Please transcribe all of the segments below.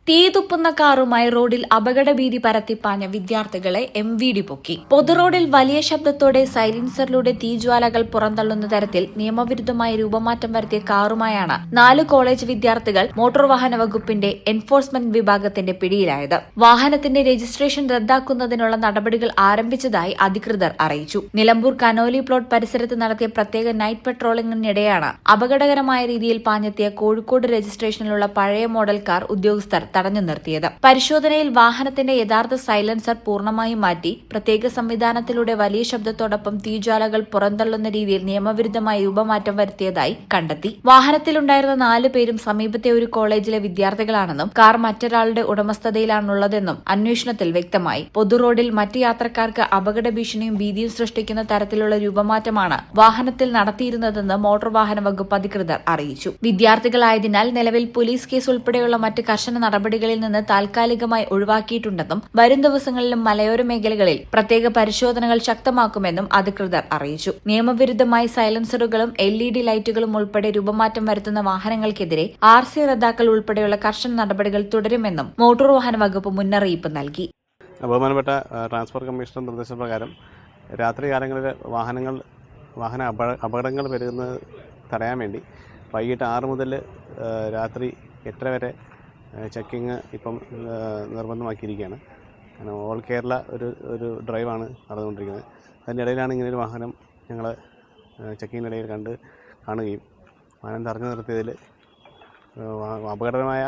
തീതുപ്പുന്ന കാറുമായി റോഡിൽ അപകടഭീതി പരത്തിപ്പാഞ്ഞ വിദ്യാർത്ഥികളെ MVD പൊക്കി. പൊതുറോഡിൽ വലിയ ശബ്ദത്തോടെ സൈലൻസറിലൂടെ തീജ്വാലകൾ പുറന്തള്ളുന്ന തരത്തിൽ നിയമവിരുദ്ധമായി രൂപമാറ്റം വരുത്തിയ കാറുമായാണ് 4 കോളേജ് വിദ്യാർത്ഥികൾ മോട്ടോർ വാഹന വകുപ്പിന്റെ എൻഫോഴ്സ്മെന്റ് വിഭാഗത്തിന്റെ പിടിയിലായത്. വാഹനത്തിന്റെ രജിസ്ട്രേഷൻ റദ്ദാക്കുന്നതിനുള്ള നടപടികൾ ആരംഭിച്ചതായി അധികൃതർ അറിയിച്ചു. നിലമ്പൂർ കനോലി പ്ലോട്ട് പരിസരത്ത് നടത്തിയ പ്രത്യേക നൈറ്റ് പെട്രോളിംഗിനിടെയാണ് അപകടകരമായ രീതിയിൽ പാഞ്ഞെത്തിയ കോഴിക്കോട് രജിസ്ട്രേഷനിലുള്ള പഴയ മോഡൽ കാർ ഉദ്യോഗസ്ഥർ തടഞ്ഞു നിർത്തിയത്. പരിശോധനയിൽ വാഹനത്തിന്റെ യഥാർത്ഥ സൈലൻസർ പൂർണ്ണമായും മാറ്റി പ്രത്യേക സംവിധാനത്തിലൂടെ വലിയ ശബ്ദത്തോടൊപ്പം തീജ്വാലകൾ പുറന്തള്ളുന്ന രീതിയിൽ നിയമവിരുദ്ധമായി രൂപമാറ്റം വരുത്തിയതായി കണ്ടെത്തി. വാഹനത്തിലുണ്ടായിരുന്ന 4 പേരും സമീപത്തെ ഒരു കോളേജിലെ വിദ്യാർത്ഥികളാണെന്നും കാർ മറ്റൊരാളുടെ ഉടമസ്ഥതയിലാണുള്ളതെന്നും അന്വേഷണത്തിൽ വ്യക്തമായി. പൊതുറോഡിൽ മറ്റ് യാത്രക്കാർക്ക് അപകട ഭീഷണിയും ഭീതിയും സൃഷ്ടിക്കുന്ന തരത്തിലുള്ള രൂപമാറ്റമാണ് വാഹനത്തിൽ നടത്തിയിരുന്നതെന്ന് മോട്ടോർ വാഹന വകുപ്പ് അധികൃതർ അറിയിച്ചു. വിദ്യാർത്ഥികളായതിനാൽ നിലവിൽ പോലീസ് കേസ് ഉൾപ്പെടെയുള്ള മറ്റ് കർശന നടപടികളിൽ നിന്ന് താൽക്കാലികമായി ഒഴിവാക്കിയിട്ടുണ്ടെന്നും വരും ദിവസങ്ങളിലും മലയോര മേഖലകളിൽ പ്രത്യേക പരിശോധനകൾ ശക്തമാക്കുമെന്നും അധികൃതർ അറിയിച്ചു. നിയമവിരുദ്ധമായി സൈലൻസറുകളും LED ലൈറ്റുകളും ഉൾപ്പെടെ രൂപമാറ്റം വരുത്തുന്ന വാഹനങ്ങൾക്കെതിരെ RC റദ്ദാക്കൽ ഉൾപ്പെടെയുള്ള കർശന നടപടികൾ തുടരുമെന്നും മോട്ടോർ വാഹന വകുപ്പ് മുന്നറിയിപ്പ് നൽകി. ബഹുമാനപ്പെട്ട ട്രാൻസ്പോർട്ട് കമ്മീഷണർ നിർദ്ദേശപ്രകാരം രാത്രികാലങ്ങളിൽ വാഹന അപകടങ്ങൾ വരുന്നത് തടയാൻ വേണ്ടി വൈകിട്ട് 6 മുതൽ രാത്രി 8 വരെ ചെക്കിങ് ഇപ്പം നിർബന്ധമാക്കിയിരിക്കുകയാണ്. കാരണം ഓൾ കേരള ഒരു ഡ്രൈവാണ് നടന്നുകൊണ്ടിരിക്കുന്നത്. അതിൻ്റെ ഇടയിലാണ് ഇങ്ങനൊരു വാഹനം ഞങ്ങൾ ചെക്കിങ്ങിനിടയിൽ കാണുകയും വാഹനം തടഞ്ഞു നിർത്തിയതിൽ അപകടകരമായ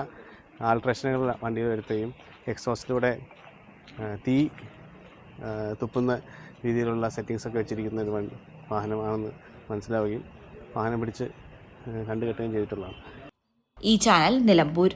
ആൾട്രേഷനുകൾ വണ്ടിയിൽ വരുത്തുകയും എക്സോസ്റ്റിലൂടെ തീ തുപ്പുന്ന രീതിയിലുള്ള സെറ്റിങ്സൊക്കെ വെച്ചിരിക്കുന്ന ഒരു വാഹനമാണെന്ന് മനസ്സിലാവുകയും വാഹനം പിടിച്ച് കണ്ടുകെട്ടുകയും ചെയ്തിട്ടുള്ളതാണ്. ഈ ചാനൽ നിലമ്പൂർ.